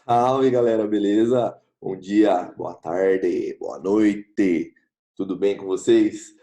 Salve, galera, beleza? Bom dia, boa tarde, boa noite. Tudo bem com vocês?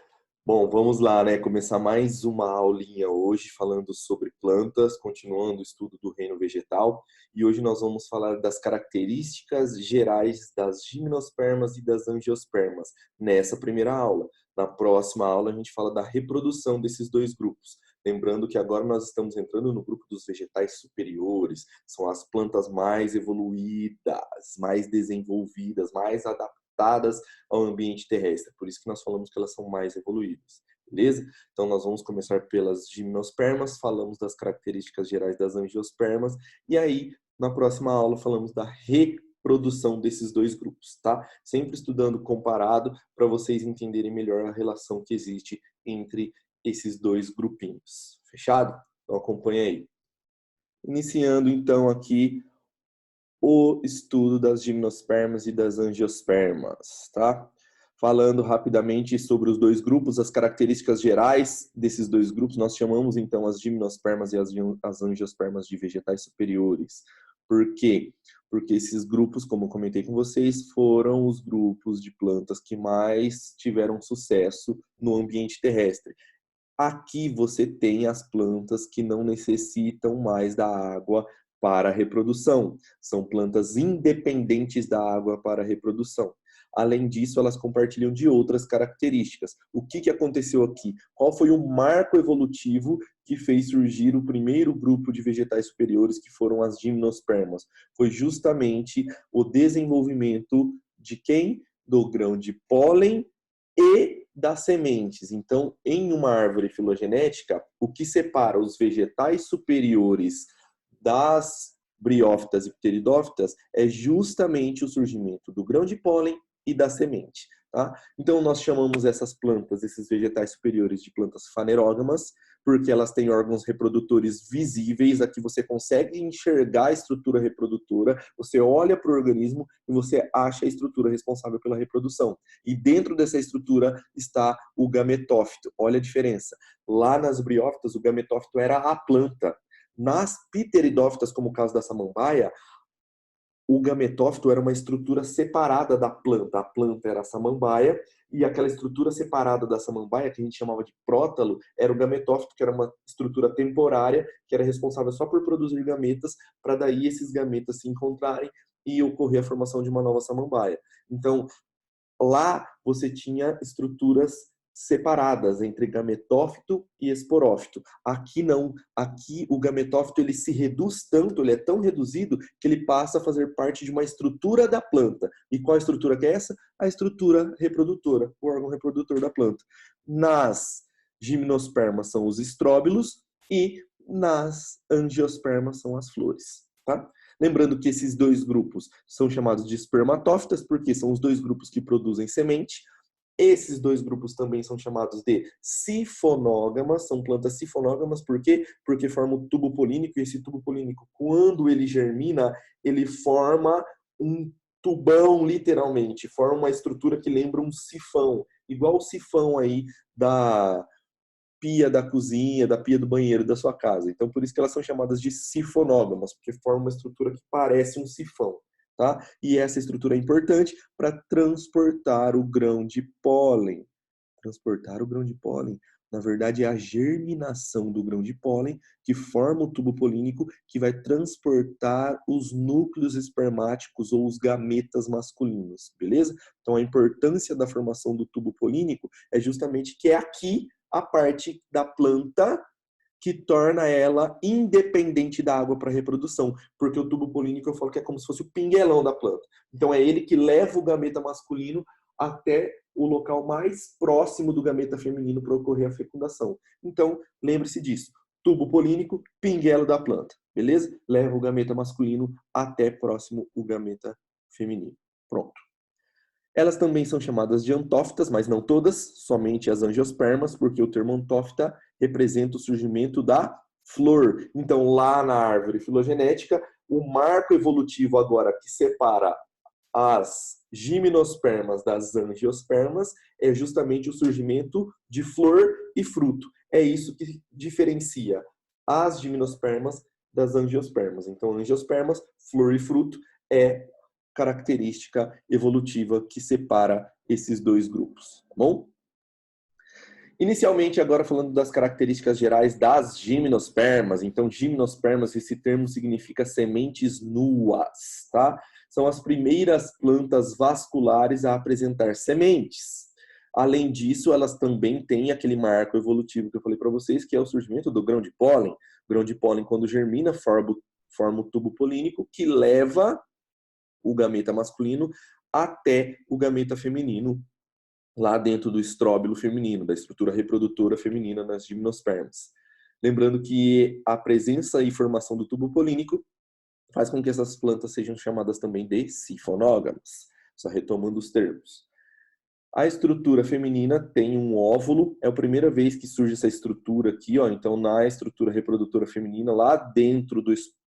Bom, vamos lá, né? Começar mais uma aulinha hoje falando sobre plantas, continuando o estudo do reino vegetal. E hoje nós vamos falar das características gerais das gimnospermas e das angiospermas nessa primeira aula. Na próxima aula a gente fala da reprodução desses dois grupos. Lembrando que agora nós estamos entrando no grupo dos vegetais superiores, são as plantas mais evoluídas, mais desenvolvidas, mais adaptadas ao ambiente terrestre. Por isso que nós falamos que elas são mais evoluídas. Beleza? Então nós vamos começar pelas gimnospermas, falamos das características gerais das angiospermas, e aí na próxima aula falamos da reprodução desses dois grupos, tá? Sempre estudando comparado para vocês entenderem melhor a relação que existe entre esses dois grupinhos. Fechado? Então acompanha aí. Iniciando então aqui o estudo das gimnospermas e das angiospermas, tá? Falando rapidamente sobre os dois grupos, as características gerais desses dois grupos, nós chamamos então as gimnospermas e as angiospermas de vegetais superiores. Por quê? Porque esses grupos, como eu comentei com vocês, foram os grupos de plantas que mais tiveram sucesso no ambiente terrestre. Aqui você tem as plantas que não necessitam mais da água para a reprodução. São plantas independentes da água para a reprodução. Além disso, elas compartilham de outras características. O que aconteceu aqui? Qual foi o marco evolutivo que fez surgir o primeiro grupo de vegetais superiores, que foram as gimnospermas? Foi justamente o desenvolvimento de quem? Do grão de pólen e das sementes. Então, em uma árvore filogenética, o que separa os vegetais superiores das briófitas e pteridófitas é justamente o surgimento do grão de pólen e da semente. Tá? Então, nós chamamos essas plantas, esses vegetais superiores, de plantas fanerógamas, porque elas têm órgãos reprodutores visíveis, aqui você consegue enxergar a estrutura reprodutora, você olha para o organismo e você acha a estrutura responsável pela reprodução. E dentro dessa estrutura está o gametófito. Olha a diferença. Lá nas briófitas, o gametófito era a planta. Nas pteridófitas, como o caso da samambaia, o gametófito era uma estrutura separada da planta. A planta era a samambaia e aquela estrutura separada da samambaia, que a gente chamava de prótalo, era o gametófito, que era uma estrutura temporária, que era responsável só por produzir gametas, para daí esses gametas se encontrarem e ocorrer a formação de uma nova samambaia. Então, lá você tinha estruturas separadas entre gametófito e esporófito. Aqui não. Aqui o gametófito ele se reduz tanto, ele é tão reduzido que ele passa a fazer parte de uma estrutura da planta. E qual estrutura que é essa? A estrutura reprodutora, o órgão reprodutor da planta. Nas gimnospermas são os estróbilos e nas angiospermas são as flores, tá? Lembrando que esses dois grupos são chamados de espermatófitas, porque são os dois grupos que produzem semente. Esses dois grupos também são chamados de sifonógamas, são plantas sifonógamas, por quê? Porque formam o tubo polínico, e esse tubo polínico, quando ele germina, ele forma um tubão, literalmente, forma uma estrutura que lembra um sifão, igual o sifão aí da pia da cozinha, da pia do banheiro da sua casa. Então, por isso que elas são chamadas de sifonógamas, porque formam uma estrutura que parece um sifão. Tá? E essa estrutura é importante para transportar o grão de pólen. Transportar o grão de pólen. Na verdade, é a germinação do grão de pólen que forma o tubo polínico que vai transportar os núcleos espermáticos ou os gametas masculinos, beleza? Então, a importância da formação do tubo polínico é justamente que é aqui a parte da planta que torna ela independente da água para reprodução, porque o tubo polínico eu falo que é como se fosse o pinguelão da planta. Então é ele que leva o gameta masculino até o local mais próximo do gameta feminino para ocorrer a fecundação. Então, lembre-se disso. Tubo polínico, pinguelo da planta, beleza? Leva o gameta masculino até próximo o gameta feminino. Pronto. Elas também são chamadas de antófitas, mas não todas, somente as angiospermas, porque o termo antófita representa o surgimento da flor. Então, lá na árvore filogenética, o marco evolutivo agora que separa as gimnospermas das angiospermas é justamente o surgimento de flor e fruto. É isso que diferencia as gimnospermas das angiospermas. Então, angiospermas, flor e fruto, é característica evolutiva que separa esses dois grupos, tá bom? Inicialmente, agora falando das características gerais das gimnospermas. Então, gimnospermas, esse termo significa sementes nuas, tá? São as primeiras plantas vasculares a apresentar sementes. Além disso, elas também têm aquele marco evolutivo que eu falei para vocês, que é o surgimento do grão de pólen. O grão de pólen, quando germina, forma o tubo polínico, que leva o gameta masculino até o gameta feminino, lá dentro do estróbilo feminino, da estrutura reprodutora feminina nas gimnospermas. Lembrando que a presença e formação do tubo polínico faz com que essas plantas sejam chamadas também de sifonógamas. Só retomando os termos. A estrutura feminina tem um óvulo, é a primeira vez que surge essa estrutura aqui, ó. Então, na estrutura reprodutora feminina, lá dentro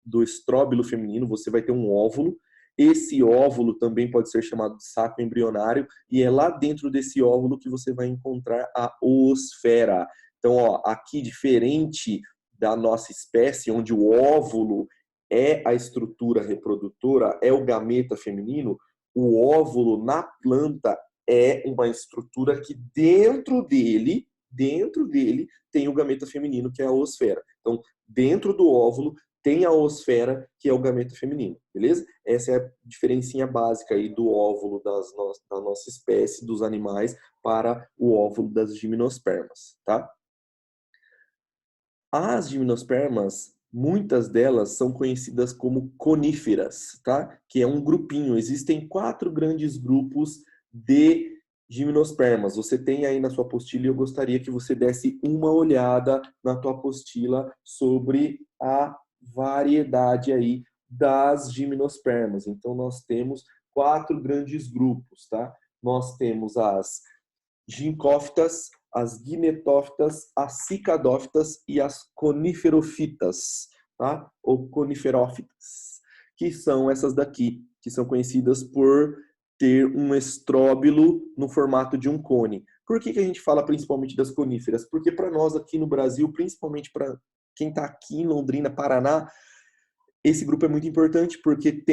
do estróbilo feminino, você vai ter um óvulo. Esse óvulo também pode ser chamado de saco embrionário, e é lá dentro desse óvulo que você vai encontrar a oosfera. Então, ó, aqui, diferente da nossa espécie, onde o óvulo é a estrutura reprodutora, é o gameta feminino, o óvulo na planta é uma estrutura que dentro dele tem o gameta feminino, que é a oosfera. Então, dentro do óvulo tem a oosfera, que é o gameta feminino, beleza? Essa é a diferencinha básica aí do óvulo da nossa espécie, dos animais, para o óvulo das gimnospermas, tá? As gimnospermas, muitas delas são conhecidas como coníferas, tá? Que é um grupinho. Existem 4 grandes grupos de gimnospermas. Você tem aí na sua apostila e eu gostaria que você desse uma olhada na tua apostila sobre a variedade aí das gimnospermas. Então, nós temos 4 grandes grupos, tá? Nós temos as gincófitas, as guinetófitas, as cicadófitas e as coníferofitas, tá? Ou coniferófitas, que são essas daqui, que são conhecidas por ter um estróbilo no formato de um cone. Por que a gente fala principalmente das coníferas? Porque para nós aqui no Brasil, principalmente para quem está aqui em Londrina, Paraná, esse grupo é muito importante porque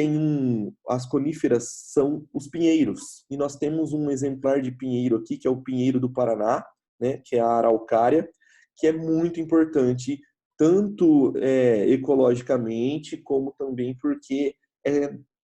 as coníferas são os pinheiros. E nós temos um exemplar de pinheiro aqui, que é o pinheiro do Paraná, né, que é a araucária, que é muito importante, tanto ecologicamente, como também porque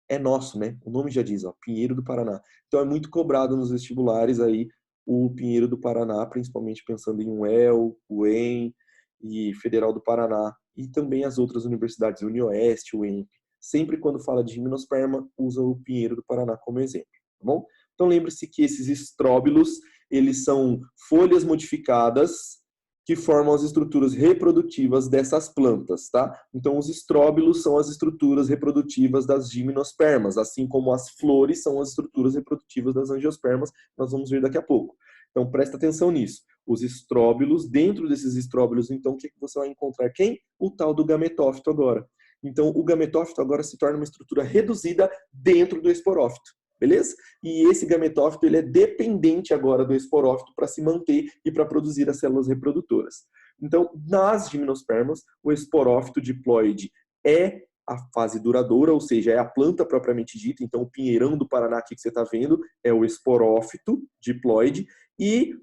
é nosso, né? O nome já diz, ó, pinheiro do Paraná. Então é muito cobrado nos vestibulares aí o pinheiro do Paraná, principalmente pensando em UEL, UEM e Federal do Paraná, e também as outras universidades, UniOeste, UEMP. Sempre quando fala de gimnosperma, usa o pinheiro do Paraná como exemplo, tá bom? Então lembre-se que esses estróbilos, eles são folhas modificadas que formam as estruturas reprodutivas dessas plantas, tá? Então os estróbilos são as estruturas reprodutivas das gimnospermas, assim como as flores são as estruturas reprodutivas das angiospermas, nós vamos ver daqui a pouco. Então presta atenção nisso. Os estróbilos, dentro desses estróbilos, então, o que você vai encontrar? Quem? O tal do gametófito agora. Então, o gametófito agora se torna uma estrutura reduzida dentro do esporófito, beleza? E esse gametófito, ele é dependente agora do esporófito para se manter e para produzir as células reprodutoras. Então, nas gimnospermas, o esporófito diploide é a fase duradoura, ou seja, é a planta propriamente dita. Então, o pinheirão do Paraná aqui que você está vendo é o esporófito diploide. E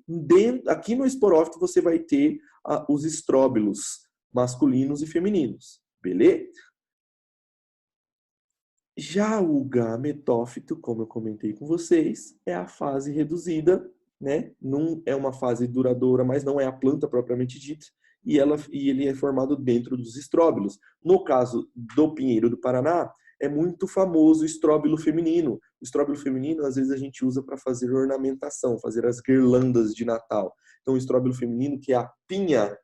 aqui no esporófito você vai ter os estróbilos masculinos e femininos, beleza? Já o gametófito, como eu comentei com vocês, é a fase reduzida, né? Não é uma fase duradoura, mas não é a planta propriamente dita, e ele é formado dentro dos estróbilos. No caso do pinheiro do Paraná, é muito famoso o estróbilo feminino. O estróbilo feminino, às vezes, a gente usa para fazer ornamentação, fazer as guirlandas de Natal. Então, o estróbilo feminino, que é a pinha,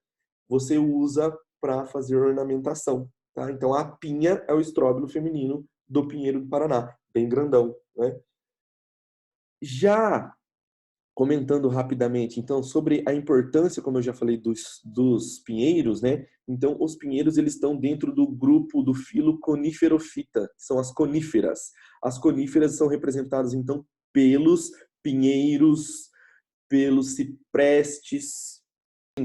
você usa para fazer ornamentação, tá? Então, a pinha é o estróbilo feminino do pinheiro do Paraná, bem grandão, né? Já comentando rapidamente, então, sobre a importância, como eu já falei, dos pinheiros, né? Então, os pinheiros, eles estão dentro do grupo do filo Coniferofita, que são as coníferas. As coníferas são representadas, então, pelos pinheiros, pelos ciprestes,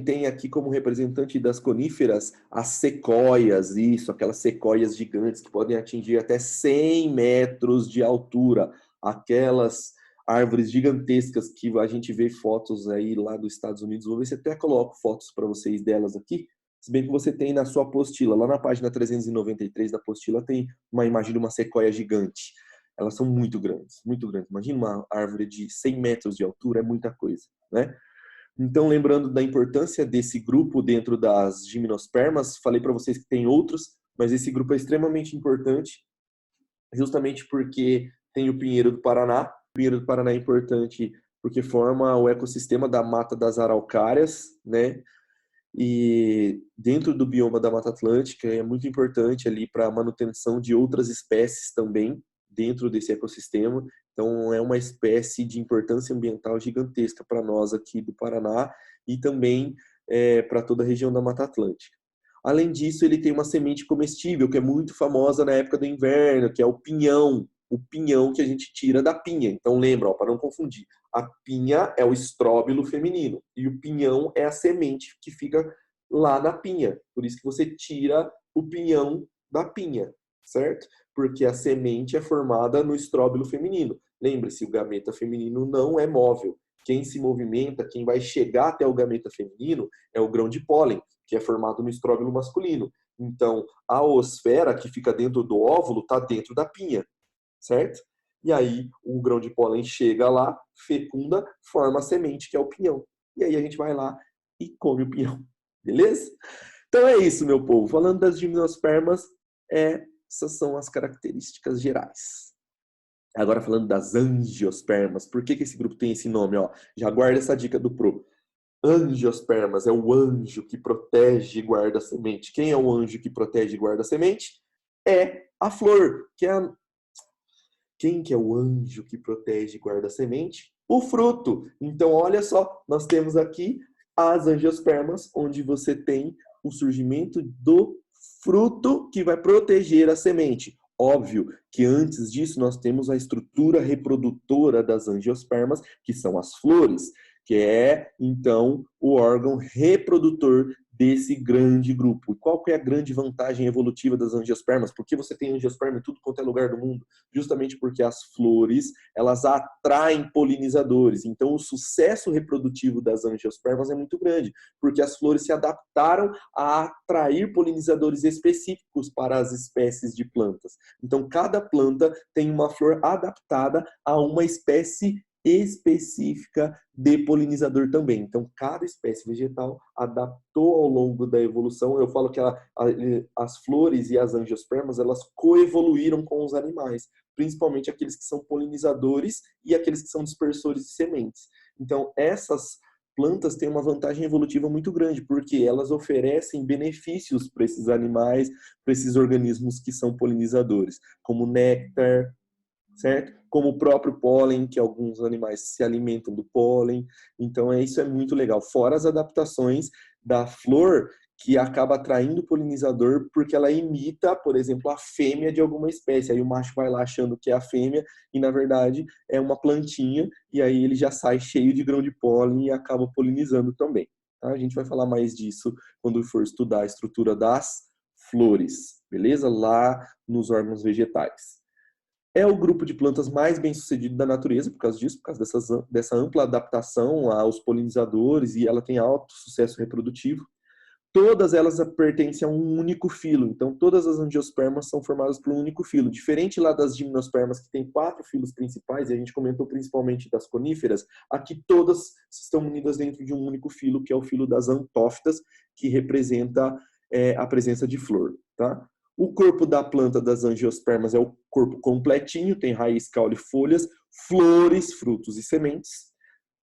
tem aqui como representante das coníferas as sequoias, isso, aquelas sequoias gigantes que podem atingir até 100 metros de altura, aquelas árvores gigantescas que a gente vê fotos aí lá dos Estados Unidos. Vou ver se até coloco fotos para vocês delas aqui, se bem que você tem na sua apostila, lá na página 393 da apostila tem uma imagem de uma sequoia gigante. Elas são muito grandes, muito grandes. Imagina uma árvore de 100 metros de altura, é muita coisa, né? Então, lembrando da importância desse grupo dentro das gimnospermas, falei para vocês que tem outros, mas esse grupo é extremamente importante, justamente porque tem o pinheiro do Paraná. O pinheiro do Paraná é importante porque forma o ecossistema da Mata das Araucárias, né? E dentro do bioma da Mata Atlântica é muito importante ali para a manutenção de outras espécies também dentro desse ecossistema. Então é uma espécie de importância ambiental gigantesca para nós aqui do Paraná e também para toda a região da Mata Atlântica. Além disso, ele tem uma semente comestível que é muito famosa na época do inverno, que é o pinhão que a gente tira da pinha. Então lembra, para não confundir, a pinha é o estróbilo feminino e o pinhão é a semente que fica lá na pinha. Por isso que você tira o pinhão da pinha, certo? Porque a semente é formada no estróbilo feminino. Lembre-se, o gameta feminino não é móvel. Quem se movimenta, quem vai chegar até o gameta feminino é o grão de pólen, que é formado no estróbilo masculino. Então, a oosfera que fica dentro do óvulo está dentro da pinha, certo? E aí o grão de pólen chega lá, fecunda, forma a semente, que é o pinhão. E aí a gente vai lá e come o pinhão. Beleza? Então é isso, meu povo. Falando das gimnospermas, essas são as características gerais. Agora falando das angiospermas. Por que esse grupo tem esse nome? Ó, já guarda essa dica do Pro. Angiospermas é o anjo que protege e guarda a semente. Quem é o anjo que protege e guarda a semente? É a flor, que é a... Quem que é o anjo que protege e guarda a semente? O fruto. Então, olha só, nós temos aqui as angiospermas, onde você tem o surgimento do fruto que vai proteger a semente. Óbvio que antes disso nós temos a estrutura reprodutora das angiospermas, que são as flores, que é, então, o órgão reprodutor desse grande grupo. E qual que é a grande vantagem evolutiva das angiospermas? Por que você tem angiosperma em tudo quanto é lugar do mundo? Justamente porque as flores, elas atraem polinizadores. Então, o sucesso reprodutivo das angiospermas é muito grande, porque as flores se adaptaram a atrair polinizadores específicos para as espécies de plantas. Então, cada planta tem uma flor adaptada a uma espécie específica de polinizador também. Então, cada espécie vegetal adaptou ao longo da evolução. Eu falo que as flores e as angiospermas, elas coevoluíram com os animais, principalmente aqueles que são polinizadores e aqueles que são dispersores de sementes. Então, essas plantas têm uma vantagem evolutiva muito grande, porque elas oferecem benefícios para esses animais, para esses organismos que são polinizadores, como néctar, certo? Como o próprio pólen, que alguns animais se alimentam do pólen. Então, isso é muito legal. Fora as adaptações da flor, que acaba atraindo o polinizador porque ela imita, por exemplo, a fêmea de alguma espécie. Aí o macho vai lá achando que é a fêmea e, na verdade, é uma plantinha. E aí ele já sai cheio de grão de pólen e acaba polinizando também. Tá? A gente vai falar mais disso quando for estudar a estrutura das flores, beleza? Lá nos órgãos vegetais. É o grupo de plantas mais bem sucedido da natureza por causa disso, por causa dessa ampla adaptação aos polinizadores, e ela tem alto sucesso reprodutivo. Todas elas pertencem a um único filo, então todas as angiospermas são formadas por um único filo. Diferente lá das gimnospermas, que tem 4 filos principais, e a gente comentou principalmente das coníferas, aqui todas estão unidas dentro de um único filo, que é o filo das antófitas, que representa a presença de flor, tá? O corpo da planta das angiospermas é o corpo completinho, tem raiz, caule, folhas, flores, frutos e sementes.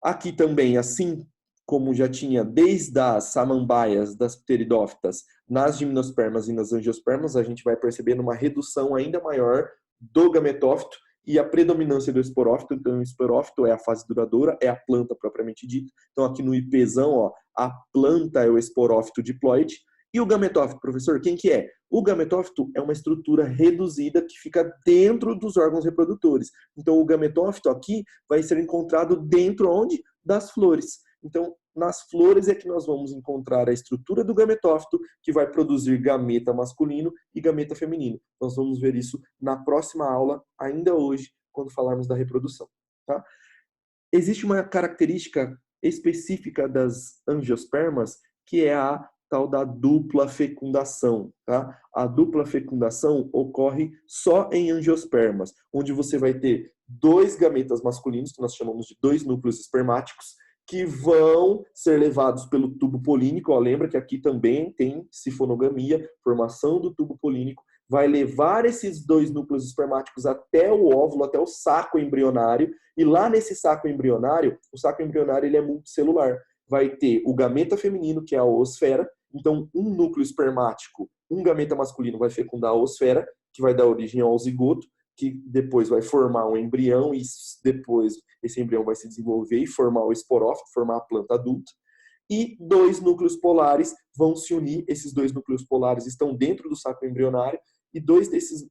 Aqui também, assim como já tinha desde as samambaias, das pteridófitas, nas gimnospermas e nas angiospermas, a gente vai percebendo uma redução ainda maior do gametófito e a predominância do esporófito. Então, o esporófito é a fase duradoura, é a planta propriamente dita. Então, aqui no IPzão, ó, a planta é o esporófito diploide. E o gametófito, professor, quem que é? O gametófito é uma estrutura reduzida que fica dentro dos órgãos reprodutores. Então, o gametófito aqui vai ser encontrado dentro onde? Das flores. Então, nas flores é que nós vamos encontrar a estrutura do gametófito, que vai produzir gameta masculino e gameta feminino. Nós vamos ver isso na próxima aula, ainda hoje, quando falarmos da reprodução. Tá? Existe uma característica específica das angiospermas, que é a tal da dupla fecundação. Tá? A dupla fecundação ocorre só em angiospermas, onde você vai ter 2 gametas masculinos, que nós chamamos de 2 núcleos espermáticos, que vão ser levados pelo tubo polínico. Ó, lembra que aqui também tem sifonogamia, formação do tubo polínico, vai levar esses 2 núcleos espermáticos até o óvulo, até o saco embrionário, e lá nesse saco embrionário, o saco embrionário ele é multicelular. Vai ter o gameta feminino, que é a oosfera, então um núcleo espermático, um gameta masculino vai fecundar a oosfera, que vai dar origem ao zigoto, que depois vai formar um embrião e depois esse embrião vai se desenvolver e formar o esporófito, formar a planta adulta. E 2 núcleos polares vão se unir, esses 2 núcleos polares estão dentro do saco embrionário, e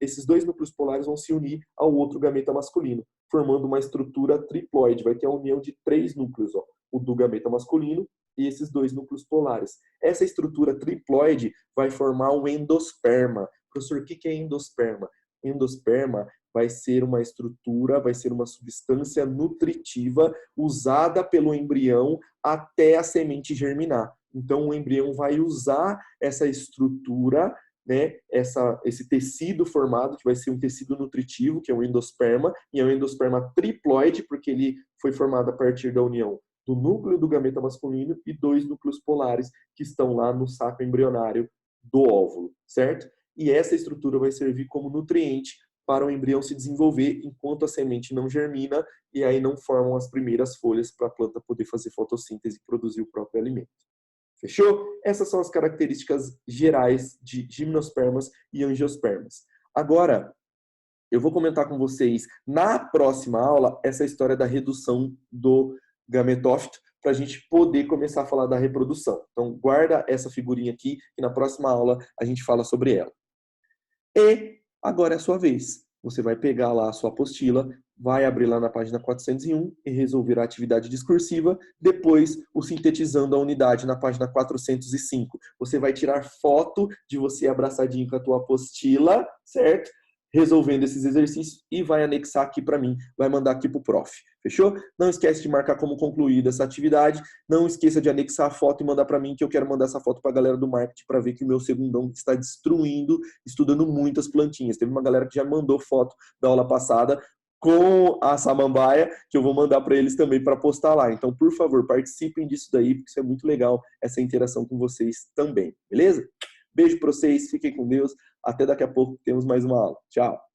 esses 2 núcleos polares vão se unir ao outro gameta masculino, formando uma estrutura triploide. Vai ter a união de 3 núcleos, ó, o do gameta masculino e esses 2 núcleos polares. Essa estrutura triploide vai formar o endosperma. Professor, o que é endosperma? Endosperma vai ser uma estrutura, vai ser uma substância nutritiva usada pelo embrião até a semente germinar. Então, o embrião vai usar essa estrutura, né, esse tecido formado, que vai ser um tecido nutritivo, que é o endosperma, e é um endosperma triploide, porque ele foi formado a partir da união do núcleo do gameta masculino e 2 núcleos polares que estão lá no saco embrionário do óvulo, certo? E essa estrutura vai servir como nutriente para o embrião se desenvolver enquanto a semente não germina e aí não formam as primeiras folhas para a planta poder fazer fotossíntese e produzir o próprio alimento. Fechou? Essas são as características gerais de gimnospermas e angiospermas. Agora, eu vou comentar com vocês na próxima aula essa história da redução do gametófito para a gente poder começar a falar da reprodução. Então, guarda essa figurinha aqui que na próxima aula a gente fala sobre ela. E agora é a sua vez. Você vai pegar lá a sua apostila, vai abrir lá na página 401 e resolver a atividade discursiva, depois o sintetizando a unidade na página 405. Você vai tirar foto de você abraçadinho com a tua apostila, certo? Resolvendo esses exercícios e vai anexar aqui para mim, vai mandar aqui para o prof. Fechou? Não esquece de marcar como concluída essa atividade. Não esqueça de anexar a foto e mandar para mim, que eu quero mandar essa foto para a galera do marketing para ver que o meu segundão está destruindo, estudando muitas plantinhas. Teve uma galera que já mandou foto da aula passada com a samambaia, que eu vou mandar para eles também para postar lá. Então, por favor, participem disso daí, porque isso é muito legal, essa interação com vocês também. Beleza? Beijo para vocês, fiquem com Deus. Até daqui a pouco, temos mais uma aula. Tchau!